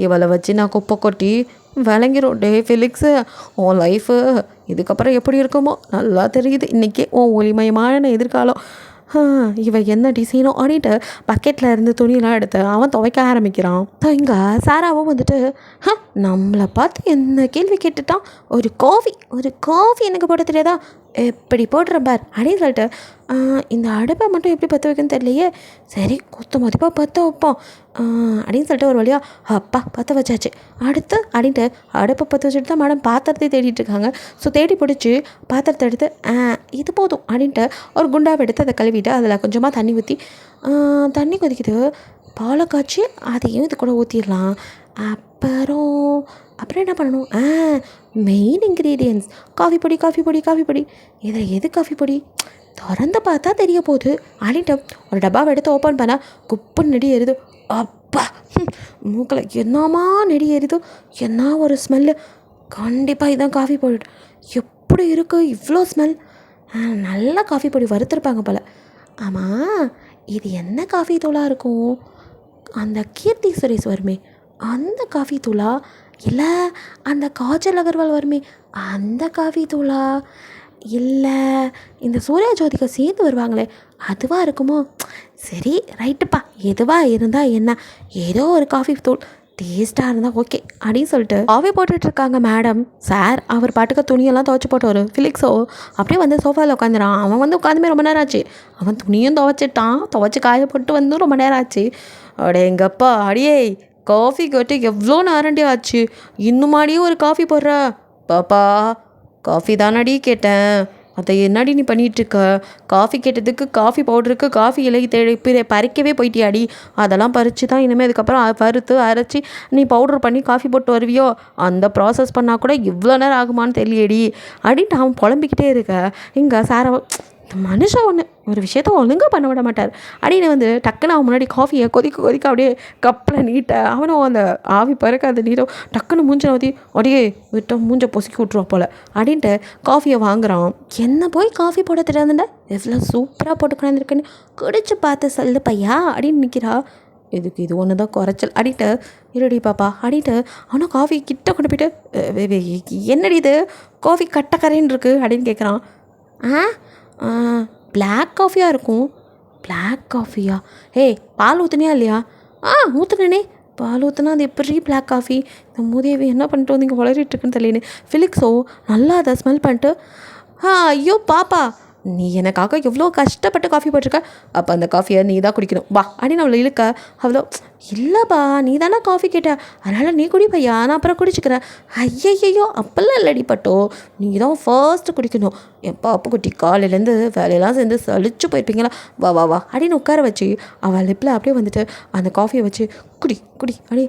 இவளை வச்சு நான் குப்பை கொட்டி விளங்கிரும். டே ஃபிலிக்ஸு உன் லைஃபு இதுக்கப்புறம் எப்படி இருக்குமோ நல்லா தெரியுது, இன்றைக்கே உன் ஒளிமயமான எதிர்காலம். இவ என்ன டிசைனோ அப்படின்ட்டு பக்கெட்டில் இருந்து துணியெல்லாம் எடுத்து அவன் துவைக்க ஆரம்பிக்கிறான். இங்கே சாராவும் வந்துட்டு நம்மளை பார்த்து என்ன கேள்வி கேட்டுட்டான், ஒரு காஃபி எனக்கு போட தெரியாதா, எப்படி போடுறேன் பார் அப்படின்னு சொல்லிட்டு, இந்த அடுப்பை மட்டும் எப்படி பற்ற வைக்கணும்னு தெரியலையே, சரி கொத்த மதிப்பாக பற்ற வைப்போம் அப்படின்னு சொல்லிட்டு ஒரு வழியாக அப்பா பற்ற வச்சாச்சு. அடுத்து அப்படின்ட்டு அடுப்பை பற்ற வச்சுட்டு தான் மேடம் பாத்திரத்தை தேடிட்டு இருக்காங்க. ஸோ தேடி பிடிச்சி பாத்திரத்தை எடுத்து இது போதும் அப்படின்ட்டு ஒரு குண்டாவை எடுத்து அதை கழுவிட்டு அதில் கொஞ்சமாக தண்ணி ஊற்றி, தண்ணி கொதிக்குது, பாலை காய்ச்சி அதையும் இது கூட ஊற்றிடலாம். அப்புறம் என்ன பண்ணணும், மெயின் இன்க்ரீடியன்ட்ஸ் காஃபி பொடி. இதில் எது காஃபி பொடி, திறந்து பார்த்தா தெரிய போகுது அப்படின்ட்டு ஒரு டப்பாவை எடுத்து ஓப்பன் பண்ணால் குப்புன்னு நெடி ஏறுது. அப்பா மூக்கில் என்னமா நெடி ஏறுதோ, என்ன ஒரு ஸ்மெல்லு, கண்டிப்பாக இதுதான் காஃபி பொடி. எப்படி இருக்குது இவ்வளோ ஸ்மெல், நல்ல காஃபி பொடி வறுத்துருப்பாங்க போல். ஆமாம் இது என்ன காஃபி தூளாக இருக்கும், அந்த கீர்த்தி சுரேஷ் வருமே அந்த காஃபி தூளா, இல்லை அந்த காஜல் அகர்வால் வருமே அந்த காஃபி தூளா, இல்லை இந்த சூர்யா ஜோதிகா சேர்ந்து வருவாங்களே அதுவாக இருக்குமோ, சரி ரைட்டுப்பா எதுவாக இருந்தால் என்ன, ஏதோ ஒரு காஃபி தூள் டேஸ்ட்டாக இருந்தால் ஓகே அப்படின்னு சொல்லிட்டு காஃபி போட்டுட்ருக்காங்க மேடம். சார் அவர் பாட்டுக்கு துணியெல்லாம் துவைச்சி போட்டவர். ஃபிலிக்ஸோ அப்படியே வந்து சோஃபாவில் உட்காந்துறான். அவன் வந்து உட்காந்துமே ரொம்ப நேரம் ஆச்சு, அவன் துணியும் துவைச்சி காய போட்டு வந்து ரொம்ப நேரம் ஆச்சு. அடே எங்கப்பா அடியே காஃபி கேட்டு எவ்வளோ நேரண்டி ஆச்சு, இன்னுமாடியே ஒரு காஃபி போடுற, பாப்பா காஃபி தானடி கேட்டேன், அதை என்னடி நீ பண்ணிகிட்ருக்க, காஃபி கேட்டதுக்கு காஃபி பவுடருக்கு காஃபி இலை பறிக்கவே போயிட்டியாடி, அதெல்லாம் பறித்து தான் இனிமேல் அதுக்கப்புறம் வறுத்து அரைச்சி நீ பவுடர் பண்ணி காஃபி போட்டு வருவியோ, அந்த ப்ராசஸ் பண்ணால் கூட இவ்வளோ நேரம் ஆகுமான்னு தெரியலடி அப்படின்ட்டு அவன் புலம்பிக்கிட்டே இருக்க. இங்கே சாரை மனுஷன் ஒரு விஷயத்த ஒழுங்காக பண்ண விட மாட்டார் அப்படின்னு வந்து டக்குன்னு அவன் முன்னாடி காஃபியை கொதிக்க அப்படியே கப்பில் நீட்ட, அவனும் அந்த ஆவி பறக்க அந்த நீட்டை டக்குன்னு மூஞ்சை ஊற்றி அப்படியே விட்டு மூஞ்சை பொசுக்கி விட்ருவான் போல் அப்படின்ட்டு காஃபியை வாங்குறான். என்ன போய் காஃபி போட தெரியாதுண்டா, எவ்வளோ சூப்பராக போட்டுக்கணும் இருக்குன்னு குடிச்சு பார்த்து சொல்லு பையா அப்படின்னு நிற்கிறா. இதுக்கு இது ஒன்று தான் குறைச்சல் அப்படின்ட்டு, இருடி பாப்பா அப்படின்ட்டு அவனும் காஃபி கிட்ட கொண்டு போயிட்டு, என்னடி இது காஃபி கட்டக்கரைன்னு இருக்குது அப்படின்னு கேட்குறான். பிளாக் காஃபியாக இருக்கும். பிளாக் காஃபியா, பால் ஊற்றுனியா இல்லையா, ஊற்றுனே, பால் ஊற்றுனா அது எப்படி பிளாக் காஃபி, இந்த மூதேவி என்ன பண்ணிட்டு வந்து இங்கே வளரிட்டுருக்குன்னு தெரியலன்னு ஃபிலிக்ஸோ நல்லா அதை ஸ்மெல் பண்ணிட்டு, ஐயோ பாப்பா நீ எனக்காக எவ்வளோ கஷ்டப்பட்டு காஃபி போட்டிருக்க, அப்போ அந்த காஃபியை நீ தான் குடிக்கணும் வா அப்படின்னு அவளை இழுக்க. அவ்வளோ இல்லைப்பா நீ தானே காஃபி கேட்ட, அதனால் நீ குடிப்பையா, நான் அப்புறம் குடிச்சிக்கிறேன். ஐயையோ அப்பெல்லாம் இல்லடி பட்டோ, நீ தான் ஃபர்ஸ்ட்டு குடிக்கணும். எப்போ அப்புக்குட்டி காலையிலேருந்து வேலையெல்லாம் சேர்ந்து சலிச்சு போயிருப்பீங்களா, வா வா வா அப்படின்னு உட்கார வச்சு அவள் லிப்பில் அப்படியே வந்துட்டு அந்த காஃபியை வச்சு குடி குடி அப்படி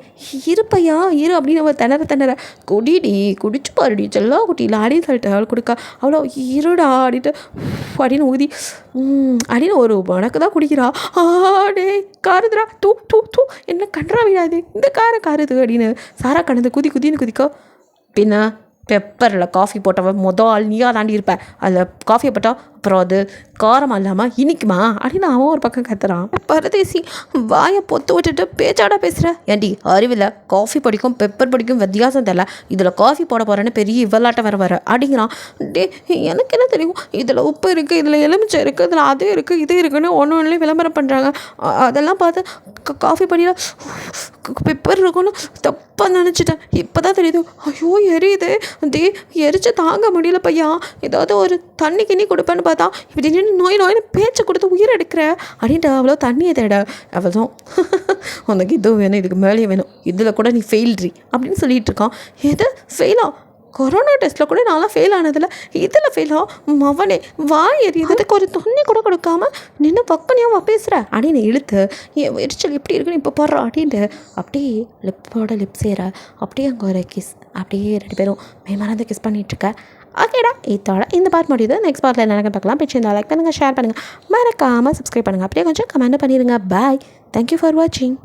இருப்பையா இரு அப்படின்னு அவள் திணற குடிடி குடிச்சு பாருடி செல்லா குட்டியில் அப்படின்னு சொல்லிட்டு அவள் கொடுக்க. அவ்வளோ இருடா அப்படின்ட்டு அப்படின்னு ஊதி அப்படின்னு ஒரு உனக்கு தான் குடிக்கிறா. ஆடே காருதுரா தூ தூ தூ என்ன கன்றா விடாது இந்த காருது அப்படின்னு சாரா கடந்து குதின்னு குதிக்கோ. பின்ன பெப்பரில் காஃபி போட்டவன் ஆள் நீயாக தாண்டி இருப்பேன். அதில் காஃபியை போட்டால் அப்புறம் அது காரமாக இல்லாமல் இனிக்குமா அப்படின்னு அவன் ஒரு பக்கம் கத்துறான். பரதேசி வாயை பொத்து விட்டுட்டு பேச்சாடா பேசுகிற, ஏன்டி அறிவில் காஃபி பிடிக்கும் பெப்பர் பிடிக்கும் வித்தியாசம் தெரியல, இதில் காஃபி போட போகிறேன்னு பெரிய இவலாட்டம் வர அப்படிங்கிறான். டே எனக்கு என்ன தெரியும், இதில் உப்பு இருக்குது, இதில் எலுமிச்சை இருக்குது, இதில் அது இருக்குது இது இருக்குன்னு ஒன்று விளம்பரம் பண்ணுறாங்க. அதெல்லாம் பார்த்து காஃபி படியில் பெப்பர் இருக்குன்னு தப்பாக நினச்சிட்டேன். இப்போ தான் தெரியுது, ஐயோ எரியுது, அதே எரிச்சு தாங்க முடியல பையா, ஏதாவது ஒரு தண்ணி கிண்ணி கொடுப்பேன்னு பார்த்தா இப்படி நோயின்னு பேச்சை கொடுத்து உயிர் எடுக்கிற அப்படின்ட்டு அவ்வளோ தண்ணியை தேட. அவ்வளோதான் உனக்கு இதுவும் வேணும் இதுக்கு மேலேயும் வேணும், இதில் கூட நீ ஃபெயில்ட்ரி அப்படின்னு சொல்லிட்டு இருக்கான். எது ஃபெயிலா, கொரோனா டெஸ்ட்டில் கூட நான்லாம் ஃபெயில் ஆனதில்ல, இதில் ஃபெயிலா மவனே வாய் எறியதுக்கு ஒரு தண்ணி கூட கொடுக்காம நின்று பக்கனையும் பேசுகிற அப்படின்னு இழுத்து என் எரிச்சல் எப்படி இருக்குன்னு இப்போ போடுறா அப்படின்ட்டு அப்படியே லிப் சேர அப்படியே அங்கே ஒரு கிஸ் அப்படியே 2 பேரும் மேமறந்து கிஸ் பண்ணிகிட்ருக்க. ஓகேடா இதோட இந்த பார்ட் முடியுது. நெக்ஸ்ட் பார்ட்டில் என்ன பார்க்கலாம். பிடிச்சிருந்தா லைக் பண்ணுங்கள், ஷேர் பண்ணுங்கள், மறக்காமல் சப்ஸ்கிரைப் பண்ணுங்கள், அப்படியே கொஞ்சம் கமெண்ட் பண்ணிடுங்க. பாய், தேங்க்யூ ஃபார் வாட்சிங்.